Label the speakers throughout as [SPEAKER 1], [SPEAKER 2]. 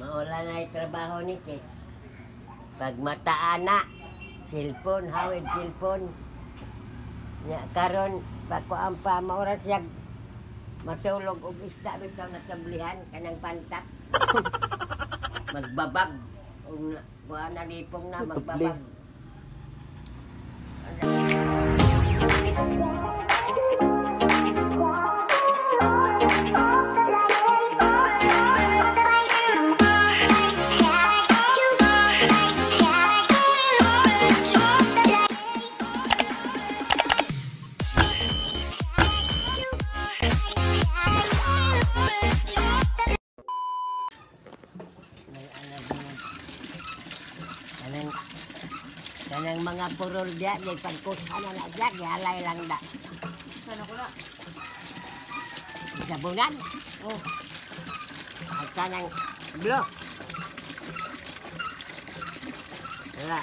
[SPEAKER 1] Maula na yung trabaho ni Kit. Pag mataana, cellphone, hawid cellphone. Nya karon bako ang pa maura siya matulog og isda bitaw na kablihan kanang pantat. Magbabag og kuha na lipong na magbabag. Kanang mga purol diya, di pagkusa na na diya, gihalay lang da.
[SPEAKER 2] Sana ko na.
[SPEAKER 1] Sabunan?
[SPEAKER 2] Oh.
[SPEAKER 1] At kanang blok. Wala.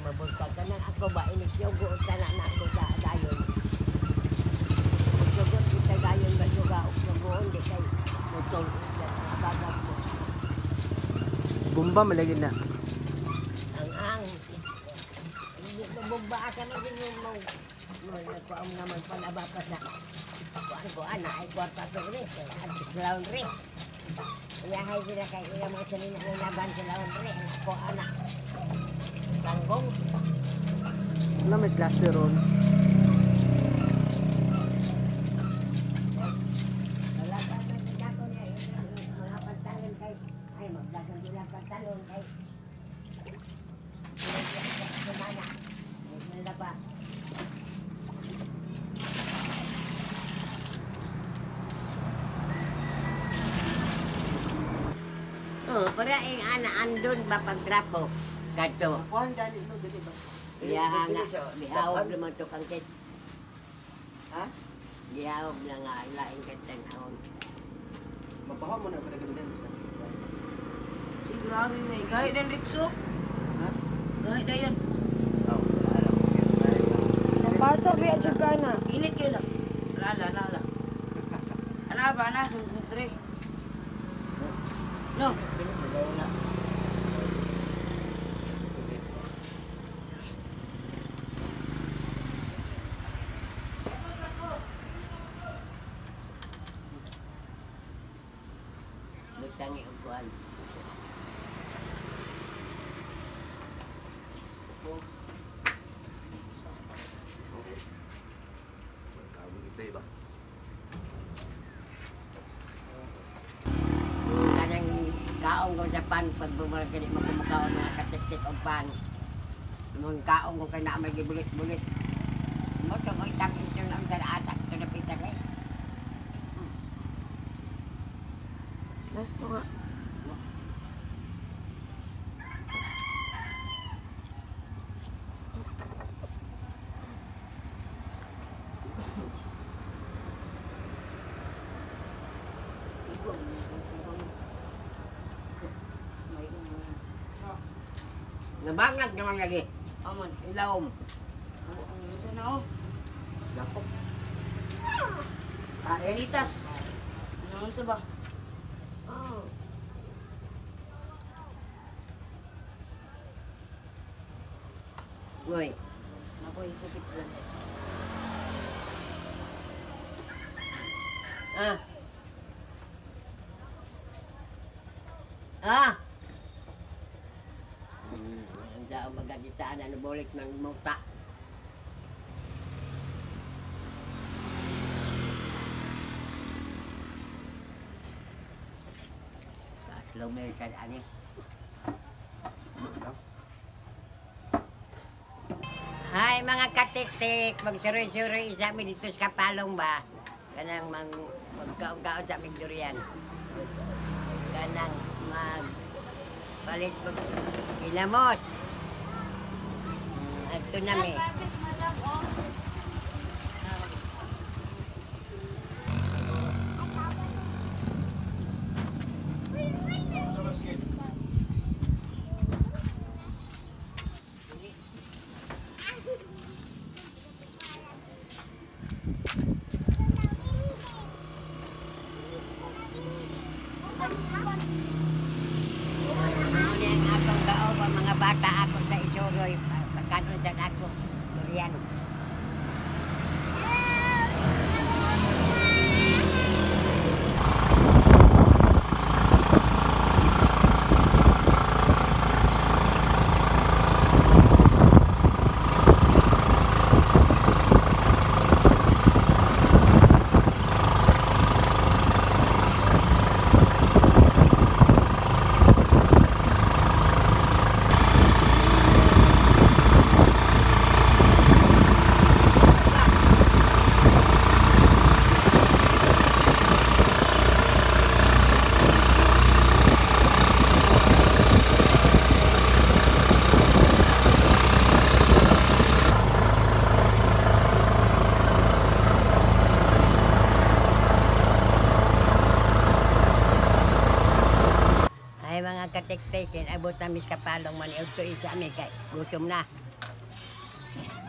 [SPEAKER 1] Mabultag ka nang ako ba inisyogoon ka na ako sa dayon. Inisyogoon kita dayon ba juga o sugoon di kay mutol bagag mo.
[SPEAKER 3] Bumba malagin na.
[SPEAKER 1] Ang hindi ko bumba ka na din yung mo nagkuam na magpalaba pa sa kuan na ay kwarta sa rin at sa laundry. Iyahay sila kay ilang mga salina ng laban sa laundry ako anak. Tanggong.
[SPEAKER 3] Wala may cluster ron.
[SPEAKER 1] Wala pa sa dako niya. Mga pantalon kay. Ay, magdagang sila pantalon kay. Sumana. Wala pa. Oh, para ang ana andon ba pagdrapo. Kadto.
[SPEAKER 3] Kuhan gani no dili ba?
[SPEAKER 1] Ya nga, dihaog naman ito kang kit.
[SPEAKER 3] Ha?
[SPEAKER 1] Dihaog na nga, laing katang haon.
[SPEAKER 3] Mabaho mo na kada ganun sa.
[SPEAKER 2] Grabe may gahit din ritso.
[SPEAKER 3] Ha?
[SPEAKER 2] Gahit na yan.
[SPEAKER 3] Oh, alam.
[SPEAKER 4] Napasok biya juga na.
[SPEAKER 2] Init kayo lang. Lala. Ano ba na? Sumsumtre. No.
[SPEAKER 1] Tangi ang kuhan. Kanyang kaong ko sa pan, pag bumalik ka di magkumakaon na katik-tik ang pan. Mga kaong ko kay na may gibulit-bulit. Mo ito mo itang ito na ang atak ito na pitan eh.
[SPEAKER 4] Gusto nga.
[SPEAKER 1] Nabangag naman lagi.
[SPEAKER 2] Aman.
[SPEAKER 1] Ilawom.
[SPEAKER 2] Ito na oh.
[SPEAKER 3] Lapok.
[SPEAKER 2] Elitas. Ano sa ba?
[SPEAKER 1] Oh. Ngoy.
[SPEAKER 2] Ako isipit lang.
[SPEAKER 1] Ah. Ah. Ang dao magagitaan ano bolik ng muta. Slow mo sa ani. Hi mga katik-tik, magsuroy-suroy sa amin dito sa Kapalong ba? Kanang magkaon-kaon sa aming durian. Kanang palit po ilamos. Ito namin. bata ako sa Isuroy, pagkanon sa ako, durian. Ay mga katik-tikin, abot na mis kapalong man ito isa mi kay gutom na.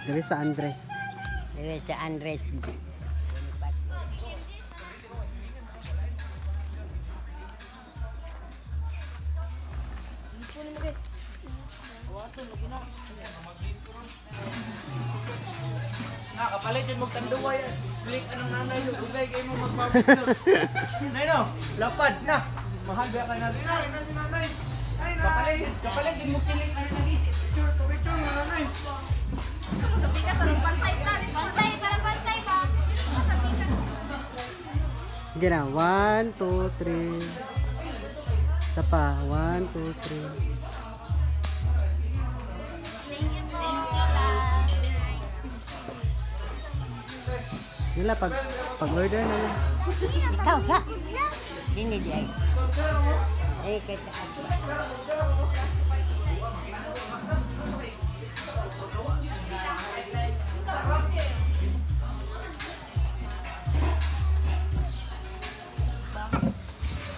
[SPEAKER 3] Diri sa Andres.
[SPEAKER 1] Dire sa Andres.
[SPEAKER 5] Kapalit yun mong tanduway. Slick anong nanay. Ugay kayo mo magpapito. Nay no, lapad na. Mahagya ka na. Nay, na si nanay. Kapalit yun mong silik. Ano na dito? Picture mo nanay.
[SPEAKER 3] Sige na, 1, 2, 3. Isa pa, 1, 2, 3. Nila pag-order na lang.
[SPEAKER 1] Ikaw sa? Dini di ay. Ay kay taas.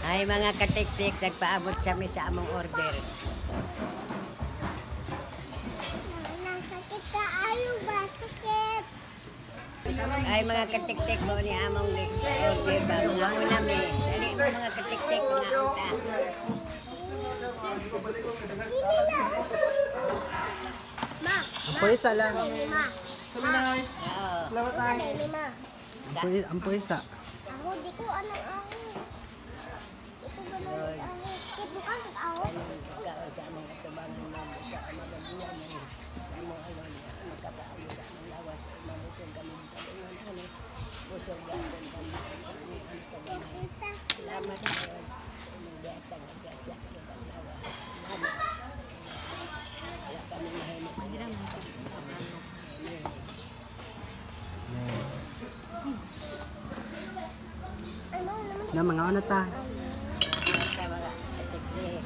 [SPEAKER 1] Ay mga katik-tik, nagpaabot kami sa among order.
[SPEAKER 6] Nasakit ka, ayaw ba? Sakit.
[SPEAKER 1] Ay mga katik-tik mo ni among order ba? Mga unami. Dali mo mga katik-tik, mga unta.
[SPEAKER 6] Sini na. Ma,
[SPEAKER 3] Ang puwisa lang.
[SPEAKER 6] ma.
[SPEAKER 1] Oo.
[SPEAKER 6] Ano ni ma?
[SPEAKER 3] Ang puwisa.
[SPEAKER 6] Ako, di ko ano ako. Ito ba na ako? Sakit mo ka, ako?
[SPEAKER 1] Ikaw sa among katubangan mo, sa among nabuyan mo, sa among alon, magkapaayo sa among lawas, mamutong kami sa ingon kami, pusog gawin kami, ang kagamay.
[SPEAKER 6] Isa.
[SPEAKER 1] Salamat kayo, among biasa nga biasa, ang lawas. Salamat. Wala kami mahimok.
[SPEAKER 6] Ano naman?
[SPEAKER 3] Na mga ano ta?
[SPEAKER 1] Sa mga katik-tik.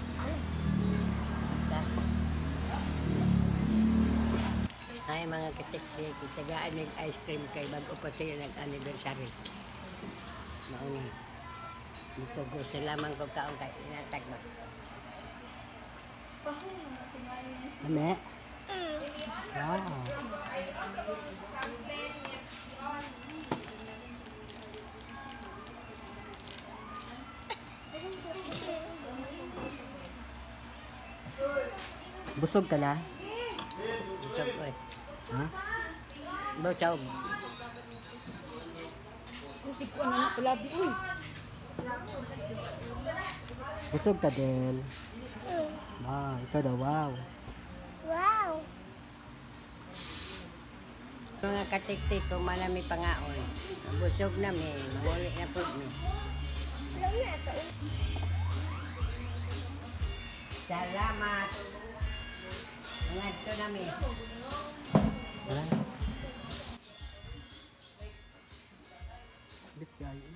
[SPEAKER 1] Ay mga katik-tik, isagaan ng ice cream kay bago pa sila nag-anniversary. Mauni. Mutugo salaman ko kaong kay inatag ba.
[SPEAKER 3] Ame? Wow. Busog ka na?
[SPEAKER 1] Busog ko eh.
[SPEAKER 3] Ha?
[SPEAKER 1] Busog.
[SPEAKER 4] Musik ko na nakulabi. Uy.
[SPEAKER 3] Busog ka din. Ah, ikaw daw, wow.
[SPEAKER 6] Wow.
[SPEAKER 1] Mga katik-tik kung malami pangaon. Busog na mi, manguli na po mi.
[SPEAKER 6] Alam na ito.
[SPEAKER 1] Salamat. Mga ito na mi.
[SPEAKER 3] Wala. Bit kayo.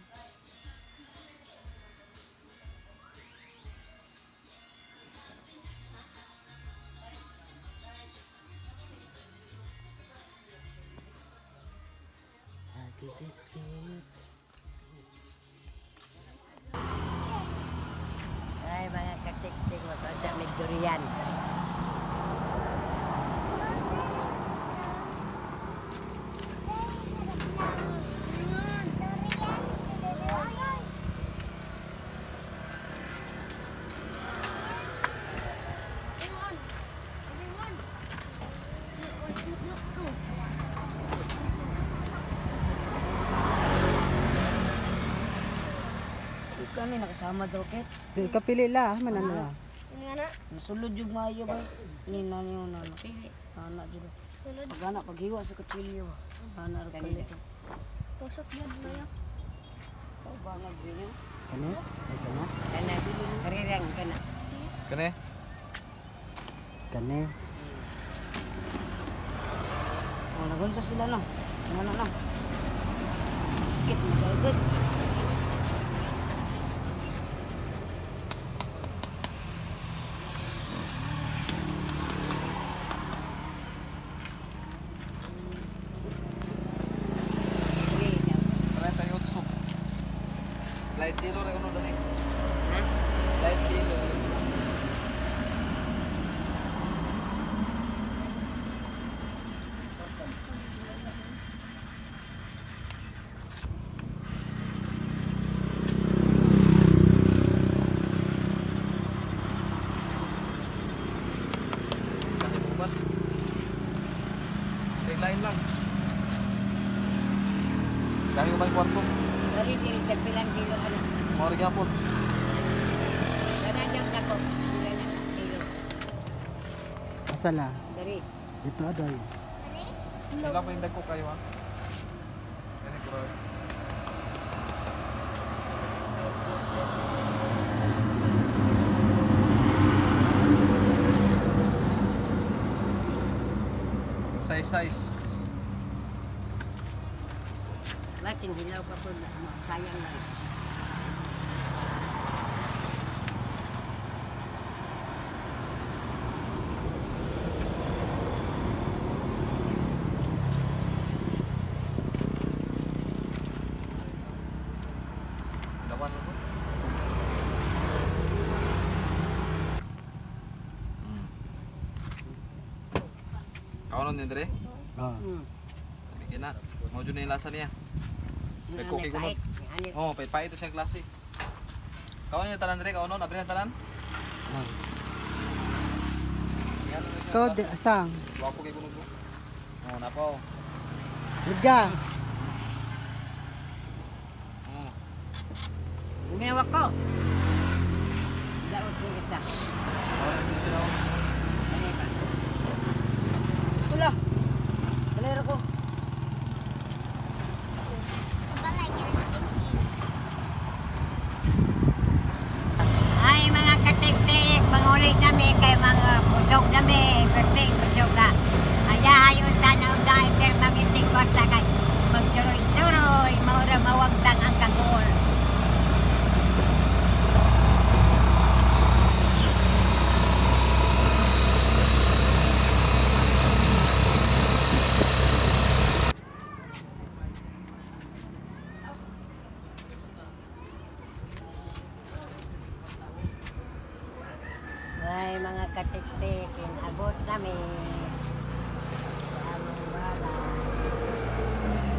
[SPEAKER 3] Happy biscuit.
[SPEAKER 1] Ay mga katik-tik mo sa may durian.
[SPEAKER 2] kasama daw kit.
[SPEAKER 3] Di ka pili la, manalo la.
[SPEAKER 6] Ini anak.
[SPEAKER 2] Nasulod yung maayo ba? Nina niyo na.
[SPEAKER 1] Pili.
[SPEAKER 2] Anak dito.
[SPEAKER 6] Tulad.
[SPEAKER 2] Pag anak, paghiwa sa kutsilyo ba? Anak rin palito.
[SPEAKER 6] Tusok yun na yun.
[SPEAKER 2] Oh, bangag din yun.
[SPEAKER 3] Kani? Ay kana.
[SPEAKER 1] Kana, karirang kana.
[SPEAKER 5] Kani?
[SPEAKER 3] Kani.
[SPEAKER 2] Oh, nagunsa sila na. Ano na. Kit, magagod.
[SPEAKER 5] Kaleta yung soup. Light yellow rin ano dali.
[SPEAKER 1] Ha?
[SPEAKER 5] Light yellow. Kahit ubat. Lain lang. Dahil umay kwarto.
[SPEAKER 1] Dari diri sa pilang kilo ano.
[SPEAKER 5] Mga gyapon.
[SPEAKER 1] Kana diyang dako. Pila na kilo.
[SPEAKER 3] Asa la?
[SPEAKER 1] Dari.
[SPEAKER 3] Dito adoy.
[SPEAKER 5] Ilang pa yung dagko kayo ha? Yan yung kuraw. Size.
[SPEAKER 1] Batin hilaw pa po na. Sayang lang.
[SPEAKER 5] Ilawan mo. Kaunon din dire?
[SPEAKER 3] Oh.
[SPEAKER 1] Hmm.
[SPEAKER 5] Bigyan na. Mau dyan na yung lasa niya. May cookie
[SPEAKER 1] Kahit,
[SPEAKER 5] gulod.
[SPEAKER 1] ani,
[SPEAKER 5] Oo, pait ito siyang klase. Kaunon yung talan dire, kaunon. Abri ang talan.
[SPEAKER 3] Oh.
[SPEAKER 5] Yan na siya.
[SPEAKER 3] Ikaw di asang.
[SPEAKER 5] Wapo kay kunog mo. Oo, napo.
[SPEAKER 3] Liga.
[SPEAKER 5] Oo.
[SPEAKER 1] Ginawak ko. Daot ko kita.
[SPEAKER 5] Oo, hindi sila.
[SPEAKER 1] Ano ba?
[SPEAKER 2] Wala. Kalera ko.
[SPEAKER 6] Balay kira
[SPEAKER 1] Ay mga katik-tik, mangulit nami kay mga pusok nami, perting pusok ka. Ayahayon sana ang dahil pero mamiting kwarta kay magsuroy-suroy, maura mawagtang ang kagol. Ay mga katik-tik, abot nami. Sa among balay.